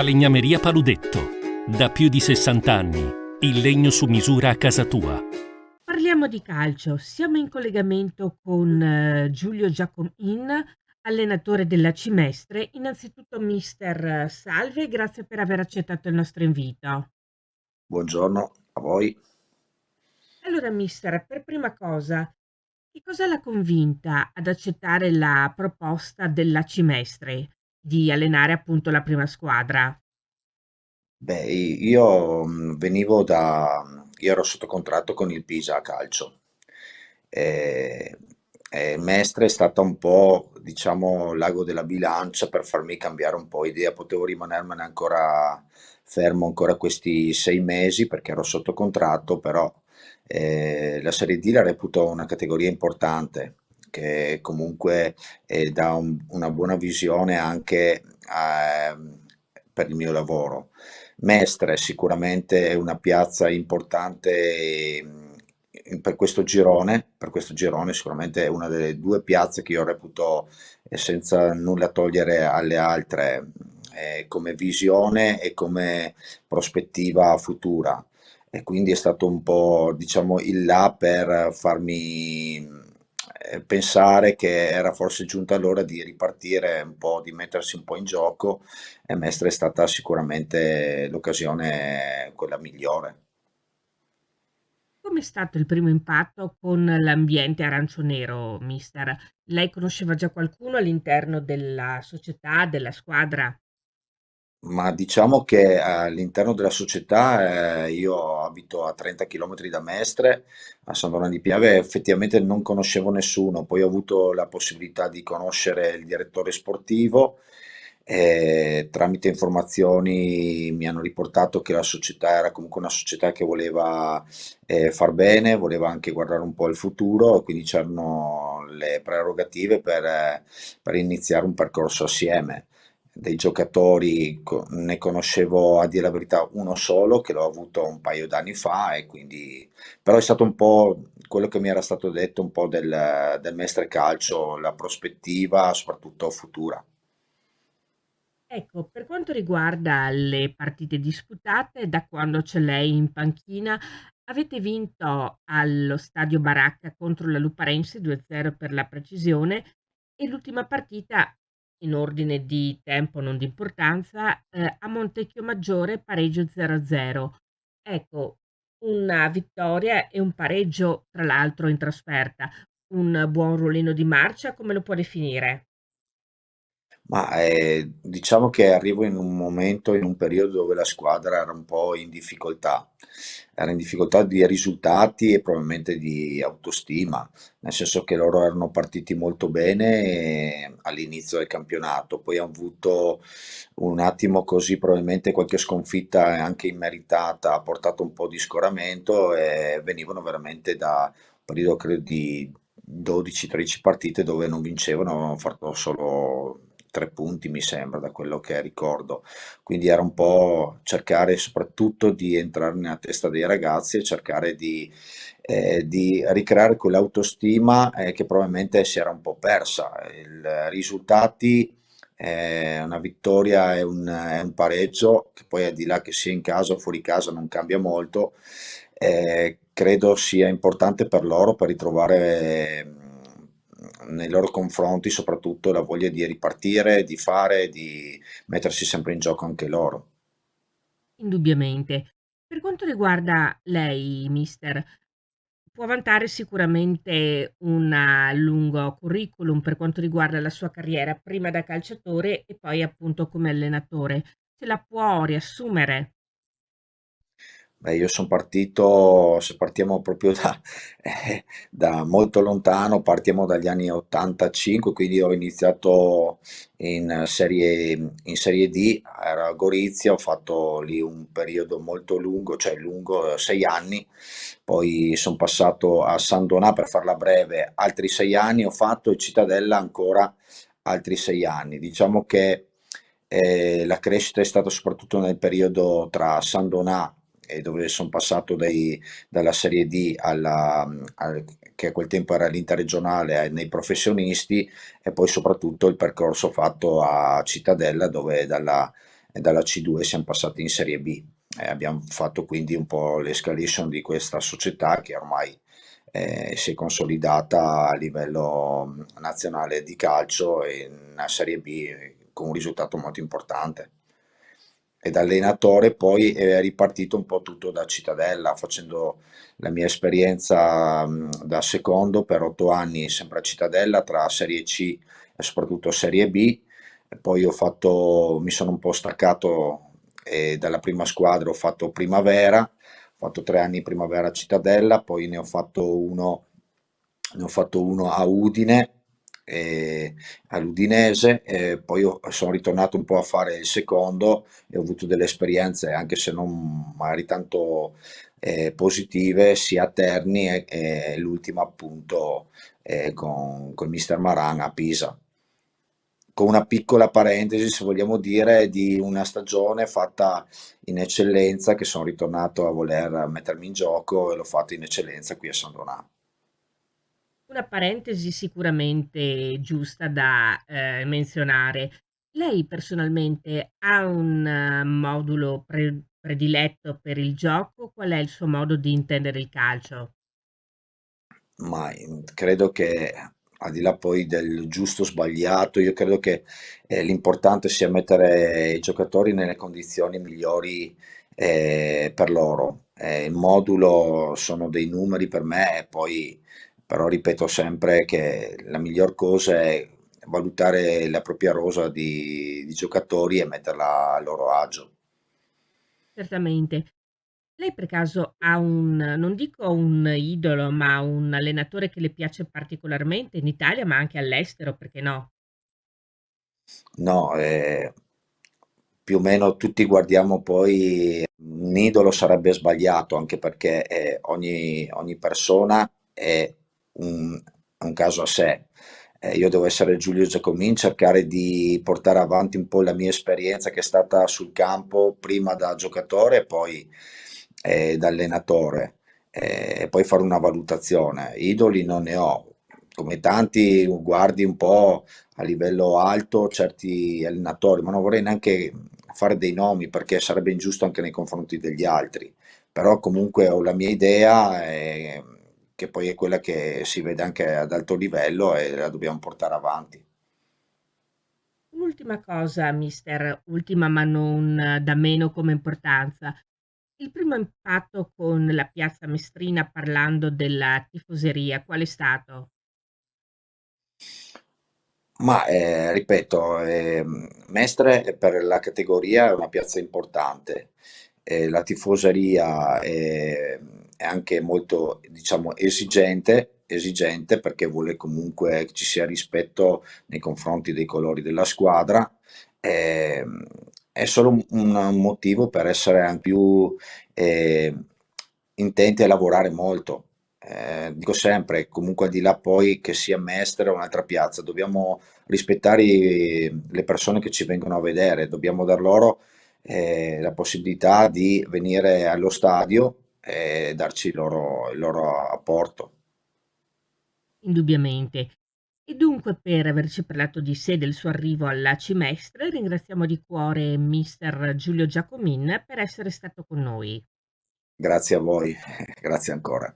Falegnameria Paludetto. Da più di 60 anni. Il legno su misura a casa tua. Parliamo di calcio. Siamo in collegamento con Giulio Giacomin, allenatore della Cimestre. Innanzitutto, mister, salve, grazie per aver accettato il nostro invito. Buongiorno a voi. Allora, mister, per prima cosa, che cosa l'ha convinta ad accettare la proposta della Cimestre di allenare appunto la prima squadra? Beh, io io ero sotto contratto con il Pisa Calcio. E, e Mestre è stata un po', diciamo, l'ago della bilancia per farmi cambiare un po' idea. Potevo rimanermene ancora fermo ancora questi 6 mesi perché ero sotto contratto, però la Serie D la reputo una categoria importante che comunque dà una buona visione anche per il mio lavoro. Mestre sicuramente è una piazza importante per questo girone sicuramente è una delle due piazze che io reputo, senza nulla togliere alle altre, come visione e come prospettiva futura. E quindi è stato un po', diciamo, il là per farmi pensare che era forse giunta l'ora di ripartire un po', di mettersi un po' in gioco e Mestre è stata sicuramente l'occasione quella migliore. Com'è stato il primo impatto con l'ambiente arancio-nero, mister? Lei conosceva già qualcuno all'interno della società, della squadra? Ma diciamo che all'interno della società, io abito a 30 km da Mestre, a San Donà di Piave, e effettivamente non conoscevo nessuno, poi ho avuto la possibilità di conoscere il direttore sportivo e tramite informazioni mi hanno riportato che la società era comunque una società che voleva far bene, voleva anche guardare un po' il futuro, quindi c'erano le prerogative per iniziare un percorso assieme. Dei giocatori ne conoscevo a dire la verità uno solo che l'ho avuto un paio d'anni fa e quindi però è stato un po' quello che mi era stato detto un po' del Mestre Calcio, la prospettiva soprattutto futura. Ecco, per quanto riguarda le partite disputate, da quando c'è lei in panchina, avete vinto allo Stadio Baracca contro la Luparense 2-0 per la precisione e l'ultima partita, in ordine di tempo, non di importanza, a Montecchiomaggiore pareggio 0-0. Ecco, una vittoria e un pareggio, tra l'altro in trasferta. Un buon ruolino di marcia, come lo può definire? Ma diciamo che arrivo in un momento, in un periodo dove la squadra era in difficoltà di risultati e probabilmente di autostima, nel senso che loro erano partiti molto bene all'inizio del campionato, poi hanno avuto un attimo così, probabilmente qualche sconfitta anche immeritata, ha portato un po' di scoramento e venivano veramente da un periodo credo di 12-13 partite dove non vincevano, avevano fatto solo 3 punti, mi sembra, da quello che ricordo. Quindi era un po' cercare soprattutto di entrare nella testa dei ragazzi e cercare di ricreare quell'autostima che probabilmente si era un po' persa. I risultati, una vittoria e un pareggio, che poi al di là che sia in casa o fuori casa non cambia molto, credo sia importante per loro per ritrovare nei loro confronti soprattutto la voglia di ripartire, di fare, di mettersi sempre in gioco anche loro. Indubbiamente. Per quanto riguarda lei, mister, può vantare sicuramente un lungo curriculum per quanto riguarda la sua carriera, prima da calciatore e poi appunto come allenatore. Ce la può riassumere? Beh, io sono partito, se partiamo proprio da molto lontano, partiamo dagli anni 85, quindi ho iniziato in serie D, ero a Gorizia, ho fatto lì un periodo molto lungo, cioè lungo 6 anni, poi sono passato a San Donà per farla breve, altri 6 anni ho fatto e Cittadella ancora altri 6 anni. Diciamo che la crescita è stata soprattutto nel periodo tra San Donà e dove sono passato dalla Serie D che a quel tempo era l'interregionale nei professionisti e poi soprattutto il percorso fatto a Cittadella dove e dalla C2 siamo passati in Serie B. Abbiamo fatto quindi un po' l'escalation di questa società che ormai si è consolidata a livello nazionale di calcio e in Serie B con un risultato molto importante. E da allenatore poi è ripartito un po' tutto da Cittadella, facendo la mia esperienza da secondo per 8 anni sempre a Cittadella tra Serie C e soprattutto Serie B. E poi mi sono un po' staccato dalla prima squadra, ho fatto Primavera, ho fatto 3 anni Primavera a Cittadella, poi ne ho fatto uno a Udine, all'Udinese, e poi sono ritornato un po' a fare il secondo e ho avuto delle esperienze, anche se non magari tanto positive, sia a Terni e l'ultima appunto con il Mister Maran a Pisa. Con una piccola parentesi, se vogliamo dire, di una stagione fatta in eccellenza, che sono ritornato a voler mettermi in gioco e l'ho fatto in eccellenza qui a San Donà. Una parentesi sicuramente giusta da, menzionare. Lei personalmente ha un modulo prediletto per il gioco? Qual è il suo modo di intendere il calcio? Ma credo che al di là poi del giusto o sbagliato, io credo che l'importante sia mettere i giocatori nelle condizioni migliori per loro. Il modulo sono dei numeri per me, e poi però ripeto sempre che la miglior cosa è valutare la propria rosa di giocatori e metterla a loro agio. Certamente. Lei per caso ha un non dico un idolo, ma un allenatore che le piace particolarmente in Italia, ma anche all'estero, perché no? No, più o meno tutti guardiamo poi un idolo sarebbe sbagliato, anche perché ogni persona è un caso a sé. Io devo essere Giulio Giacomin, cercare di portare avanti un po' la mia esperienza che è stata sul campo, prima da giocatore e poi da allenatore, e poi fare una valutazione. Idoli non ne ho. Come tanti guardi un po' a livello alto certi allenatori, ma non vorrei neanche fare dei nomi perché sarebbe ingiusto anche nei confronti degli altri. Però comunque ho la mia idea, che poi è quella che si vede anche ad alto livello e la dobbiamo portare avanti. Un'ultima cosa, mister, ultima ma non da meno come importanza. Il primo impatto con la piazza Mestrina parlando della tifoseria, qual è stato? Ma ripeto, Mestre per la categoria è una piazza importante, la tifoseria è anche molto, diciamo, esigente perché vuole comunque che ci sia rispetto nei confronti dei colori della squadra. ehm, è solo un motivo per essere anche più eh, intenti a lavorare molto. Dico sempre, comunque al di là poi che sia Mestre o un'altra piazza, dobbiamo rispettare le persone che ci vengono a vedere, dobbiamo dar loro la possibilità di venire allo stadio e darci il loro apporto. Indubbiamente. E dunque per averci parlato di sé, del suo arrivo alla Cimestre, ringraziamo di cuore mister Giulio Giacomin per essere stato con noi. Grazie a voi, grazie ancora.